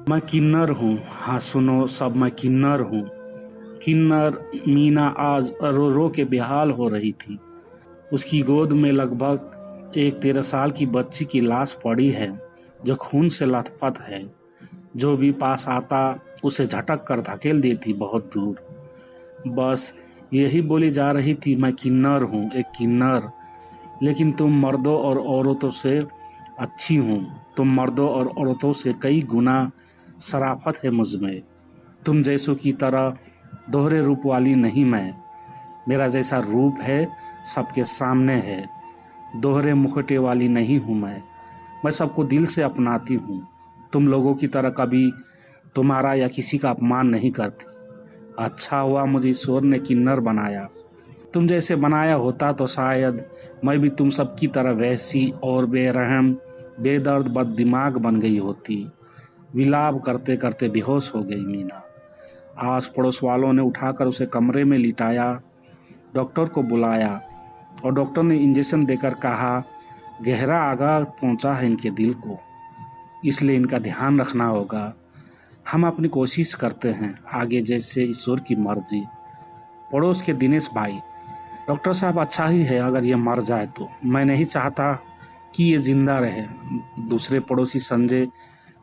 मैं किन्नर हूँ, हाँ सुनो सब, मैं किन्नर हूँ। किन्नर मीना आज रो रो के बेहाल हो रही थी। उसकी गोद में लगभग एक 13 साल की बच्ची की लाश पड़ी है, जो खून से लथपथ है। जो भी पास आता उसे झटक कर धकेल देती बहुत दूर। बस यही बोली जा रही थी, मैं किन्नर हूँ, एक किन्नर। लेकिन तुम मर्दों और औरतों से अच्छी हूँ। तुम मर्दों और औरतों से कई गुना शराफत है मुझमें। तुम जैसों की तरह दोहरे रूप वाली नहीं मैं। मेरा जैसा रूप है सबके सामने है। दोहरे मुखौटे वाली नहीं हूँ मैं सबको दिल से अपनाती हूँ। तुम लोगों की तरह कभी तुम्हारा या किसी का अपमान नहीं करती। अच्छा हुआ मुझे ईश्वर ने किन्नर बनाया। तुम जैसे बनाया होता तो शायद मैं भी तुम सबकी तरह वैसी और बेरहम बेदर्द बददिमाग बन गई होती। विलाप करते करते बेहोश हो गई मीना। आस पड़ोस वालों ने उठाकर उसे कमरे में लिटाया, डॉक्टर को बुलाया और डॉक्टर ने इंजेक्शन देकर कहा, गहरा आघात पहुंचा है इनके दिल को, इसलिए इनका ध्यान रखना होगा। हम अपनी कोशिश करते हैं, आगे जैसे ईश्वर की मर्जी। पड़ोस के दिनेश भाई, डॉक्टर साहब अच्छा ही है अगर ये मर जाए तो, मैं नहीं चाहता कि ये जिंदा रहे। दूसरे पड़ोसी संजय,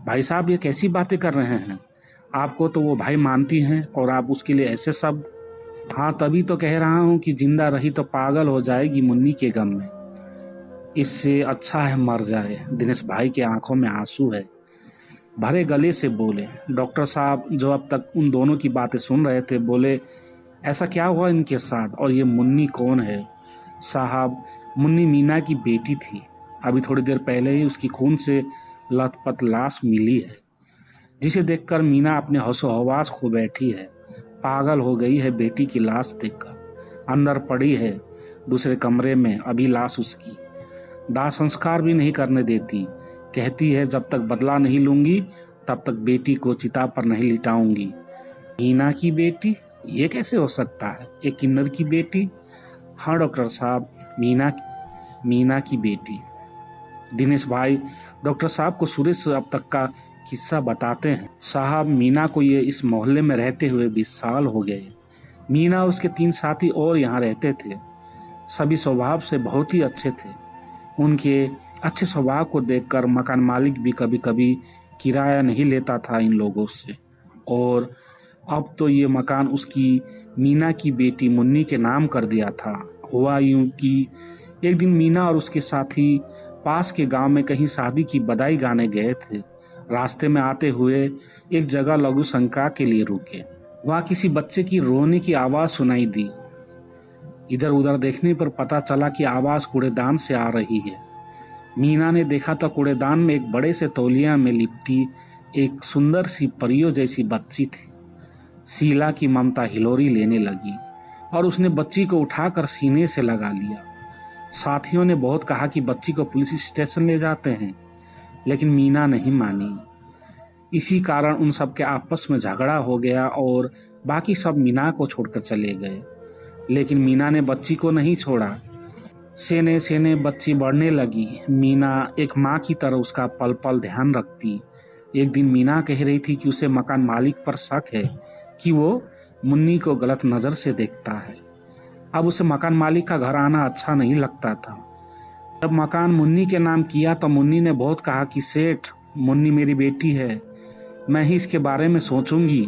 भाई साहब ये कैसी बातें कर रहे हैं, आपको तो वो भाई मानती हैं और आप उसके लिए ऐसे सब। हाँ तभी तो कह रहा हूँ कि जिंदा रही तो पागल हो जाएगी मुन्नी के गम में। इससे अच्छा है मर जाए। दिनेश भाई के आंखों में आंसू है, भरे गले से बोले। डॉक्टर साहब जो अब तक उन दोनों की बातें सुन रहे थे बोले, ऐसा क्या हुआ इनके साथ और ये मुन्नी कौन है? साहब मुन्नी मीना की बेटी थी। अभी थोड़ी देर पहले ही उसकी खून से लथपथ लाश मिली है, जिसे देखकर मीना अपने होशो हवास खो बैठी है। पागल हो गई है बेटी की लाश देखकर। अंदर पड़ी है दूसरे कमरे में अभी लाश उसकी। दाह संस्कार भी नहीं करने देती। कहती है जब तक बदला नहीं लूंगी तब तक बेटी को चिता पर नहीं लिटाऊंगी। मीना की बेटी, ये कैसे हो सकता है? एक किन्नर की बेटी? हाँ डॉक्टर साहब, मीना की बेटी। दिनेश भाई डॉक्टर साहब को शुरू से अब तक का किस्सा बताते हैं। साहब मीना को ये इस मोहल्ले में रहते हुए 20 साल हो गए। मीना और उसके 3 साथी और यहाँ रहते थे। सभी स्वभाव से बहुत ही अच्छे थे। उनके अच्छे स्वभाव को देखकर मकान मालिक भी कभी कभी किराया नहीं लेता था इन लोगों से। और अब तो ये मकान उसकी मीना की बेटी मुन्नी के नाम कर दिया था। हुआ यूं कि एक दिन मीना और उसके साथी पास के गांव में कहीं शादी की बधाई गाने गए थे। रास्ते में आते हुए एक जगह लघु शंका के लिए रुके। वहां किसी बच्चे की रोने की आवाज सुनाई दी। इधर उधर देखने पर पता चला कि आवाज कूड़ेदान से आ रही है। मीना ने देखा तो कूड़ेदान में एक बड़े से तौलिया में लिपटी एक सुंदर सी परियों जैसी बच्ची थी। शीला की ममता हिलोरी लेने लगी और उसने बच्ची को उठाकर सीने से लगा लिया। साथियों ने बहुत कहा कि बच्ची को पुलिस स्टेशन ले जाते हैं, लेकिन मीना नहीं मानी। इसी कारण उन सब के आपस में झगड़ा हो गया और बाकी सब मीना को छोड़कर चले गए। लेकिन मीना ने बच्ची को नहीं छोड़ा। सेने सेने बच्ची बढ़ने लगी। मीना एक माँ की तरह उसका पल पल ध्यान रखती। एक दिन मीना कह रही थी कि उसे मकान मालिक पर शक है कि वो मुन्नी को गलत नजर से देखता है। अब उसे मकान मालिक का घर आना अच्छा नहीं लगता था। जब मकान मुन्नी के नाम किया तो मुन्नी ने बहुत कहा कि सेठ, मुन्नी मेरी बेटी है, मैं ही इसके बारे में सोचूंगी।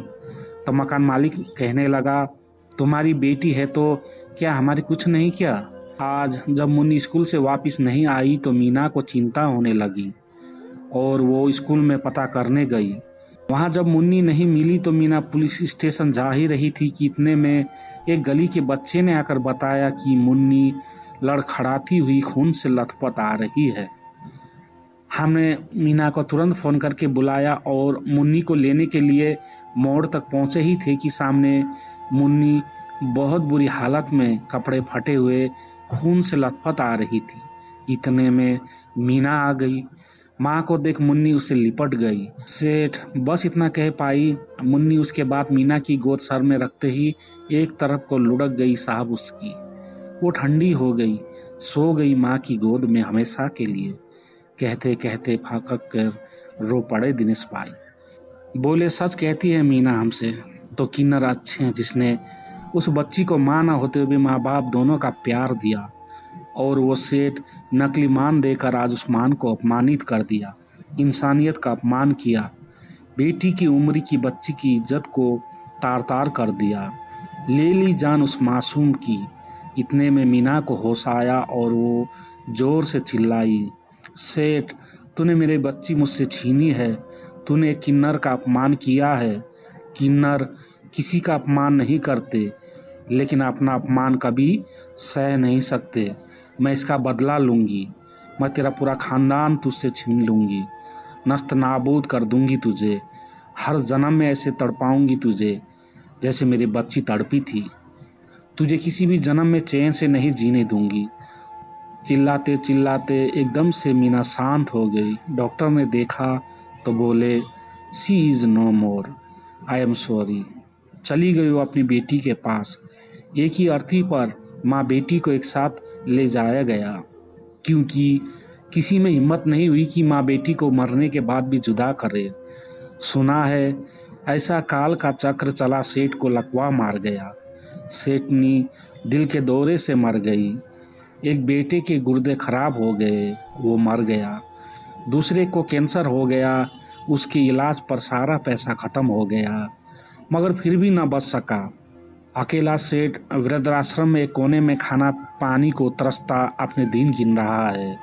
तो मकान मालिक कहने लगा, तुम्हारी बेटी है तो क्या हमारी कुछ नहीं किया? आज जब मुन्नी स्कूल से वापस नहीं आई तो मीना को चिंता होने लगी और वो स्कूल में पता करने गई। वहां जब मुन्नी नहीं मिली तो मीना पुलिस स्टेशन जा ही रही थी कि इतने में एक गली के बच्चे ने आकर बताया कि मुन्नी लड़खड़ाती हुई खून से लथपथ आ रही है। हमने मीना को तुरंत फोन करके बुलाया और मुन्नी को लेने के लिए मोड़ तक पहुंचे ही थे कि सामने मुन्नी बहुत बुरी हालत में, कपड़े फटे हुए, खून से लथपथ आ रही थी। इतने में मीना आ गई। माँ को देख मुन्नी उसे लिपट गई। सेठ बस इतना कह पाई। मुन्नी उसके बाद मीना की गोद सर में रखते ही एक तरफ को लुढ़क गई साहब उसकी। वो ठंडी हो गई, सो गई माँ की गोद में हमेशा के लिए। कहते कहते फाकक कर रो पड़े दिनेश भाई। बोले, सच कहती है मीना हमसे तो किन्नर अच्छे हैं जिसने उस बच्ची को माँ ना होते हुए भी माँ बाप दोनों का प्यार दिया, और वो सेठ नकली मान देकर आज उस मान को अपमानित कर दिया, इंसानियत का अपमान किया, बेटी की उम्र की बच्ची की इज्जत को तार तार कर दिया, ले ली जान उस मासूम की। इतने में मीना को होश आया और वो जोर से चिल्लाई, सेठ, तूने मेरी बच्ची मुझसे छीनी है, तूने किन्नर का अपमान किया है। किन्नर किसी का अपमान नहीं करते, लेकिन अपना अपमान कभी सह नहीं सकते। मैं इसका बदला लूंगी, मैं तेरा पूरा खानदान तुझसे छीन लूंगी, नस्त नाबूद कर दूंगी तुझे, हर जन्म में ऐसे तड़पाऊंगी तुझे जैसे मेरी बच्ची तड़पी थी, तुझे किसी भी जन्म में चैन से नहीं जीने दूंगी। चिल्लाते चिल्लाते एकदम से मीना शांत हो गई। डॉक्टर ने देखा तो बोले, she is no more, I am sorry. चली गई वो अपनी बेटी के पास। एक ही अर्थी पर माँ बेटी को एक साथ ले जाया गया, क्योंकि किसी में हिम्मत नहीं हुई कि माँ बेटी को मरने के बाद भी जुदा करे। सुना है ऐसा काल का चक्र चला, सेठ को लकवा मार गया, सेठनी दिल के दौरे से मर गई, एक बेटे के गुर्दे खराब हो गए, वो मर गया, दूसरे को कैंसर हो गया, उसके इलाज पर सारा पैसा खत्म हो गया, मगर फिर भी ना बच सका। अकेला सेठ वृद्धाश्रम में एक कोने में खाना पानी को तरसता अपने दिन गिन रहा है।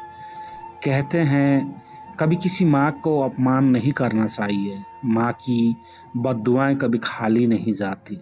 कहते हैं कभी किसी माँ को अपमान नहीं करना चाहिए, माँ की बद्दुआएं कभी खाली नहीं जाती।